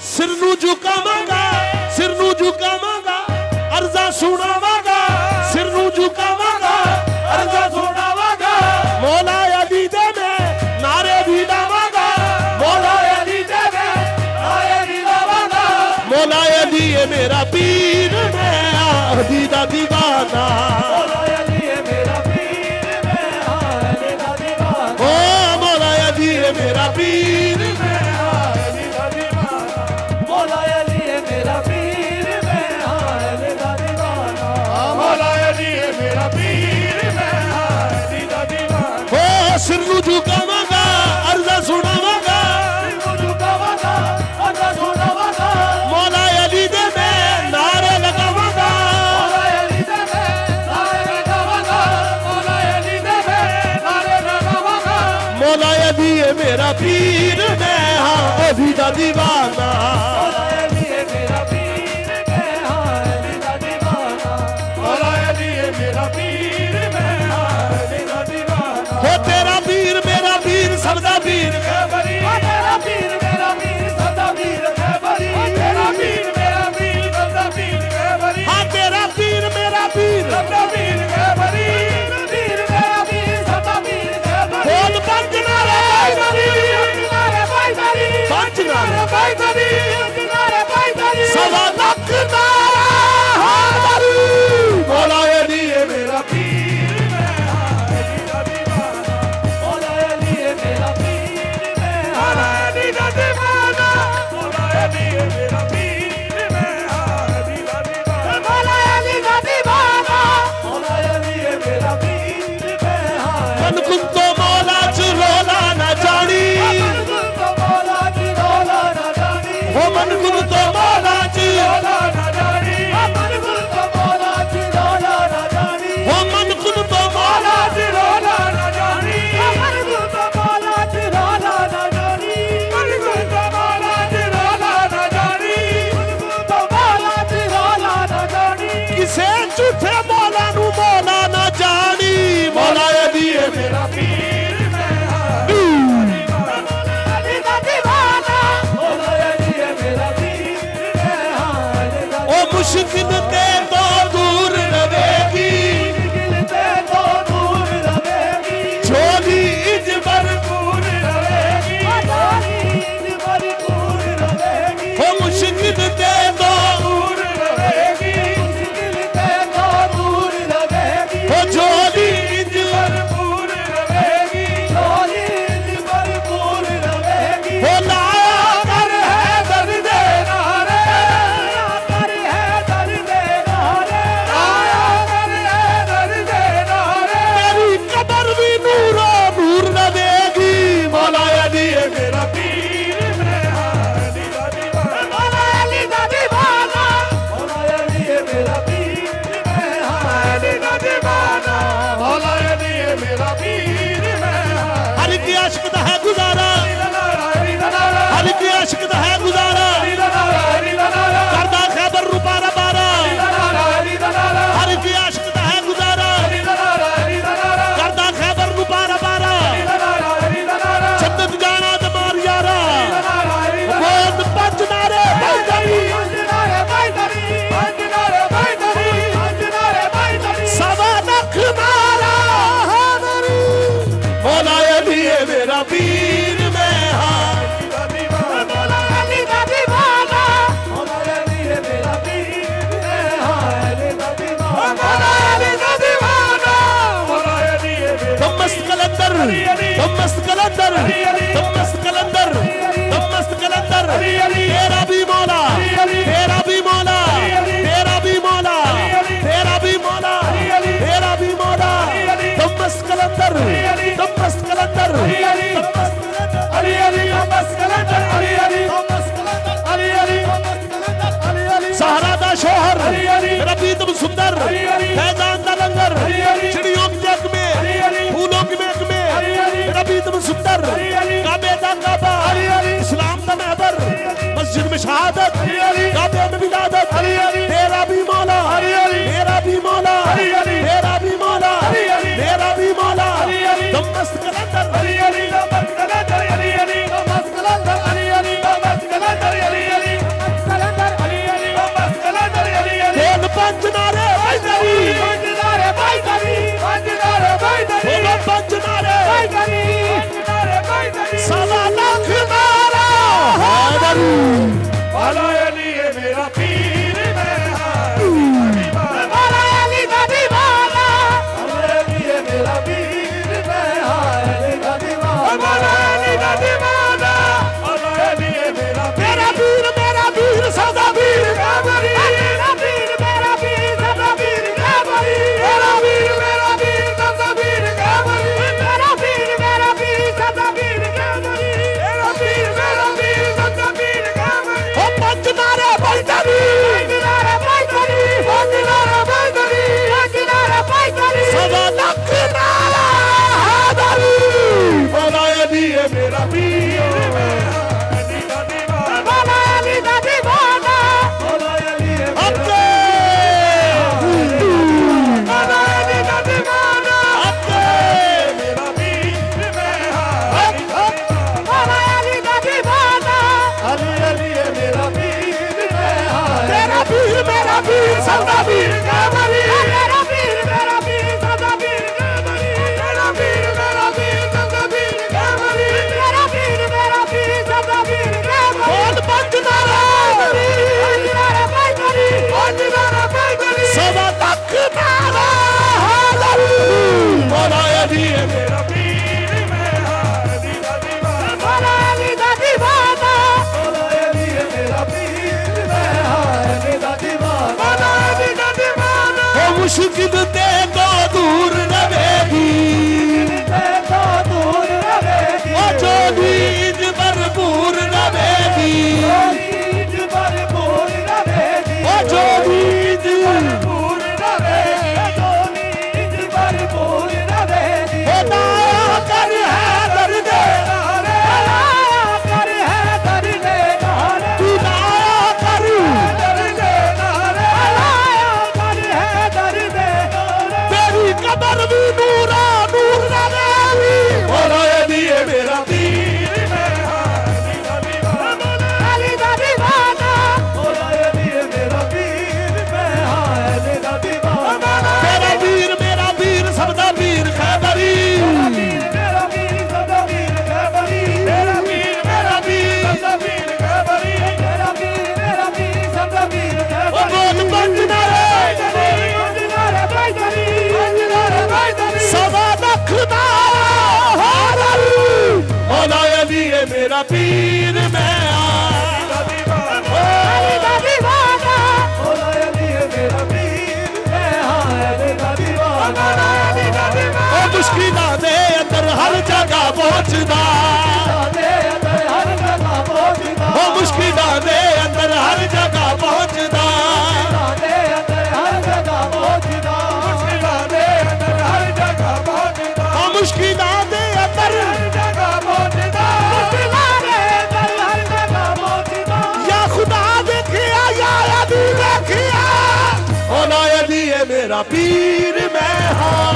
सिर नू झुकावांगा, सिर नू झुकावांगा, अर्जा सुनावांगा, सिर नू झुकावांगा, अर्जा सुनावांगा। मौला अली दे में नारे भी लावांगा, मौला अली दे में नारे भी लावांगा। मौला अली है मेरा पीर, मैं अली दा दीवाना। मौला अली है मेरा पीर, मैं अली दा दीवाना। ओ मौला अली है मेरा पीर, मैं अली दा दीवाना। मौला अली है मेरा पीर, मैं अली दा दीवाना। मौला अली है मेरा पीर, मैं अली दा दीवाना। ओ सिर नू झुकावांगा, अर्जा सुनावांगा, सिर नू झुकावांगा, अर्जा सुनावांगा। मौला अली दे मैं नारे लगावांगा, मौला अली दे मैं नारे लगावांगा, मौला अली दे मैं नारे लगावांगा। मौला अली है मेरा पीर, मैं अली दा दीवाना। मौला अली है मेरा पीर, मैं अली दा दीवाना। मौला अली है मेरा पीर, मैं अली दा दीवाना। हो तेरा पीर मेरा पीर सबदा पीर खैबरी, तेरा पीर मेरा पीर सबदा पीर खैबरी, तेरा पीर मेरा पीर सबदा पीर खैबरी। हाँ तेरा पीर मेरा पीर सबदा पीर खैबरी, पीर मेरा पीर सबदा पीर खैबरी। बोल पंच नारे भाई बरी, पंच नारे भाई बरी, सवा लाख नारा हादरी। मौला अली है मेरा पीर, मैं अली दा दीवाना। मौला अली है मेरा पीर, मैं अली दा दीवाना। मौला अली है मेरा पीर, मैं अली दा दीवाना। मौला अली दा दीवाना। मौला अली है मेरा पीर, मैं मन कुन तो मौला च रोला ना जानी, मन कुन तो मौला च रोला ना जानी। हो मन कुन तो मौला च रोला ना जानी, मन कुन तो मौला च रोला ना जानी। हो मन कुन तो मौला च रोला ना जानी, मन कुन तो मौला च रोला ना जानी, मन कुन तो मौला च रोला ना जानी, मन कुन तो मौला च रोला ना जानी। किसे झूठे मौला नू मौला ना जानी। मौला अली है मेरा पीर, मैं अली दा दीवाना। मौला अली है मेरा पीर, मैं अली दा दीवाना। ओ मुश्किल ते तो दूर रहेगी, मुश्किल ते तो दूर रहेगी, झोली इज भरपूर रहेगी, झोली इज भरपूर रहेगी। ओ मुश्किल ते तो दूर रहेगी, मुश्किल ते तो दूर रहेगी, ओ झोली इज भरपूर रहेगी, झोली इज भरपूर रहेगी। ओ लाया कर है दर्द नारे, लाया कर है दर्द नारे, लाया कर है दर्द नारे। मेरी कब्र भी नूरो नूर रहेगी। मौला अली है मेरा पीर, मैं अली दा दीवाना। मौला अली दा दीवाना। मौला अली है मेरा पीर, मैं अली दा दीवाना। मौला अली है मेरा पीर, मैं अली की आशिक दा है गुजारा, अली की आशिक दा है गुजारा। करदा खैबर रुपारा बारा, अली की आशिक दा है गुजारा। करदा खैबर रुपारा बारा, जन्नत जाना ते मार यारा। बोल पंच नारे भाई बरी, सवा लाख नारा हादरी। मौला अली है मेरा पीर, मैं अली दा दीवाना। मौला अली दा दीवाना। मौला अली है मेरा पीर, मैं अली दा दीवाना। मौला अली दा दीवाना। मौला अली है मेरा तुम मस्त कलंदर, तुम मस्त कलंदर, तुम मस्त कलंदर, तुम मस्त कलंदर। तेरा भी मौला, तेरा भी मौला, तेरा भी मौला, तेरा भी मौला, तेरा भी मौला। तुम मस्त कलंदर, तुम मस्त कलंदर, तुम मस्त कलंदर। अली अली तुम मस्त कलंदर, अली अली तुम मस्त कलंदर, अली अली तुम मस्त कलंदर, अली अली। सहारा दा शोहर, रबी तुम सुंदर, फैजान दा लंगर, चिड़ियों की जग में, फूलों की महक में, रबी तुम सुंदर। काबे दा काबा, इस्लाम दा महबर, मस्जिद में शहादत, काबे में विलादत। तेरा भी मौला, तेरा भी मौला, तेरा भी मौला, तेरा भी मौला। तुम मस्त कलंदर, तुम मस्त कलंदर, तुम मस्त कलंदर, तुम मस्त कलंदर, पीर सदा पीर कहबरी मेरा पीर सदा पीर कहबरी मेरा पीर सदा पीर कहबरी मेरा पीर सदा पीर कहबरी बोल पंजनारा पंजनारा पैदरी सदा तक नारा मौला अली मेरा पीर मैं अली दा दीवाना मौला अली दा दीवाना मौला अली मेरा पीर मैं अली दा दीवाना मौला अली दा दीवाना ओ मुश्किल ते तो दूर रहेगी ते तो दूर रहेगी ओ जो नींद भरपूर रहेगी नींद भरपूर रहेगी ओ जो नींद भरपूर रहेगी जो नींद भरपूर रहेगी ओ दाया कर है दर्द नारे दाया कर है दर्द नारे तू दाया कर दर्द नारे दाया कर है दर्द नारे तेरी कदर भी नूरा नूर रहेगी मौला अली मेरा पीर मैं अली दा दीवाना अली दा दीवाना मौला अली मेरा पीर मैं अली दा दीवाना मेरा पीर सबदा पीर खैबरी मेरा पीर सदा पीर कहबरी मेरा पीर सबदा पीर खैबरी मेरा पीर सदा पीर ओ कहबरी बोल पंजनारे पंजनारे पैदरी सदा रखना हारल मौला अली मेरा पीर मैं अली दा दीवाना अली दा दीवाना मौला अली मेरा पीर मैं अली दा दीवाना ओ मुश्किलां दे अंदर हर जगह पहुंचदा हर जगह पहुंचदा ओ मुश्किलां दे अंदर हर जगह पहुंचदा हर जगह पहुंचदा मुश्किलां दे अंदर हर जगह पहुंचदा ओ मुश्किलां दे अंदर हर जगह पहुंचदा हर जगह पहुंचदा या खुदा देखिया या अली देखिया मौला अली मेरा पीर मैं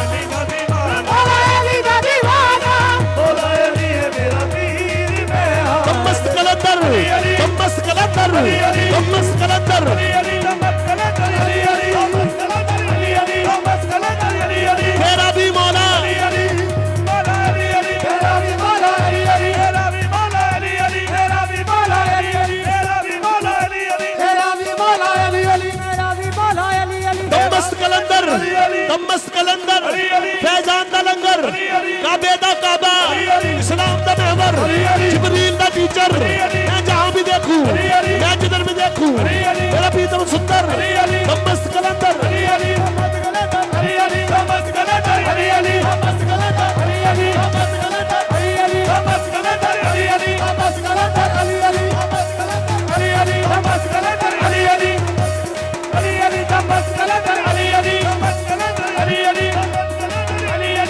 अली दा दीवाना अली दा दीवाना मौला अली मेरा पीर मैं मस्त कलंदर मस्त कलंदर मस्त कलंदर मेरा भी मौला मेरा भी मौला मेरा भी मौला अली अली मेरा भी मौला अली अली मस्त कलंदर फैजान दा लंगर काबे दा काबा इस्लाम दा महवर जिब्रील दा टीचर मैं जहां भी देखूं मैं जिधर भी देखूं मेरा पीर सुंदर मस्त कलंदर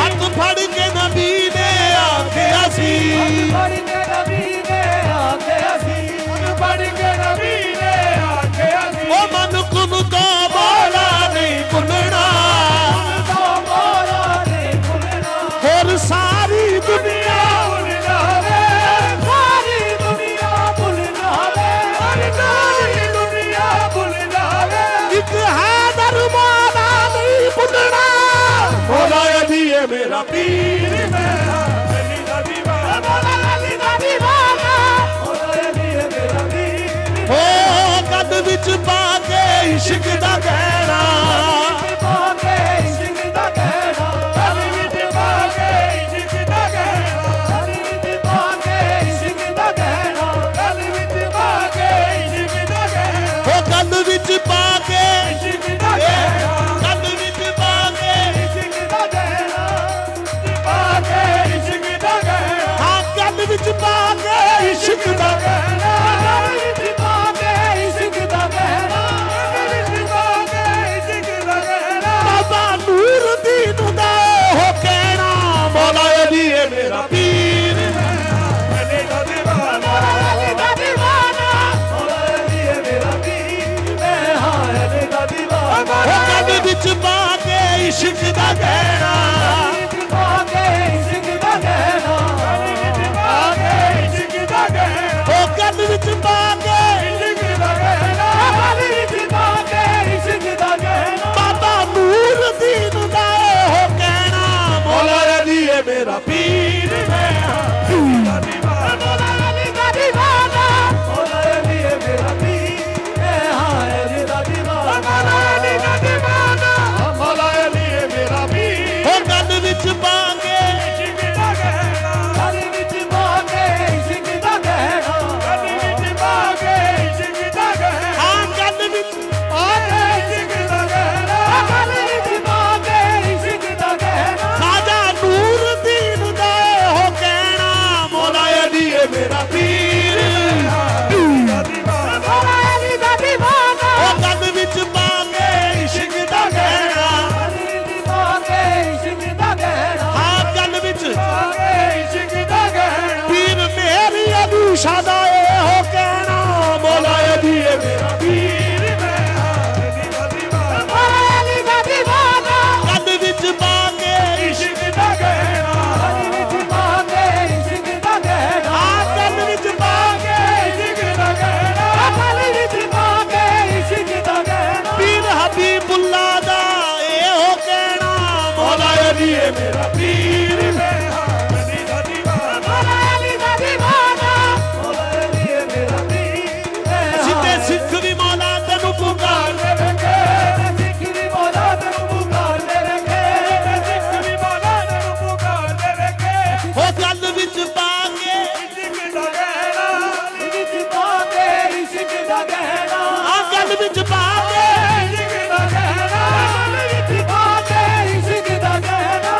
हक फड़ के नबी ने आखिया सी बड़ी के नबी ने आखे सी ओ मन कुम तो बोला नहीं भुलना तो मौला नहीं भूलना और सारी दुनिया सारी दुनिया भूलना सारी दुनिया भूलना एक हैदर मौला नहीं भुलना मौला अली है मेरा पीर मैं अली दा दीवाना मौला अली दा दीवाना ओ कद विच पा के इश्क दा गहना पाके इश्क दा कहना कद विच पा के इश्क दा गहना अली विच पाके इश्क दा कहना कद विच पा के इश्क दा गहना ओ कद विच पा के इश्क दा गहना कद विच पा के इश्क दा कहना पाके इश्क दा गहना हां कद विच पा के इश्क दा गहना अली विच पाके इश्क दा कहना बाबा नूर दीन दा हो कहना मौला अली है मेरा पीर अली दा दीवाना अली दा दीवाना ओ कद विच पा के इश्क दा गहना विच पाके इश्क दा कहना ओ कद विच पा के अली विच पाके इश्क पीर मैं हाँ अली दा दीवाना मौला अली दा दीवाना मौला अली है मेरा पीर मैं हाँ सिद्धे सिख भी मौला तेनू पुकारदे रखे सिख भी मौला तेनू पुकारदे रखे सिख भी मौला तेनू पुकारदे रखे ओ गल विच पा के इश्क दा गहना विच पा के इश्क दा गहना आ गल विच पा के इश्क दा गहना विच पा के इश्क दा गहना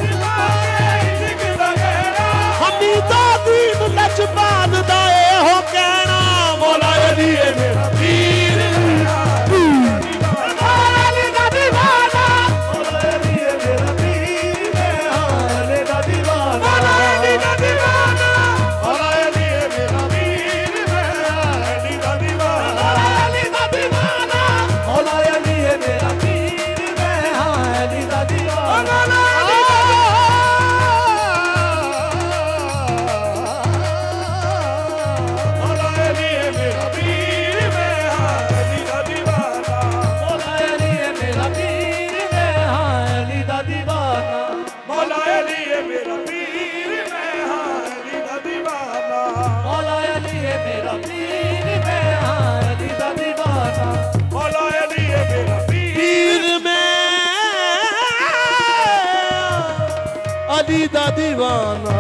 विच पा के इश्क दा गहना हमीदा दीन लजपाल दा ए हो कहना मौला अली है मेरा पीर मौला अली दा दीवाना मौला अली है मेरा पीर मैं हाँ अली दा दीवाना मौला अली दा दीवाना मौला अली है मेरा पीर मैं अली दा दीवाना मौला अली दा दीवाना मौला अली है मेरा पीर मैं हाँ अली दा दीवाना मौला अली है मेरा पीर मैं हाँ अली दा दीवाना मौला अली है मेरा पीर मैं हाँ अली दा दीवाना मौला अली है मेरा पीर मैं हाँ अली दा दीवाना मौला अली है मेरा पीर मैं हाँ अली दा दीवाना मौला अली है मेरा पीर मैं अली दा दीवाना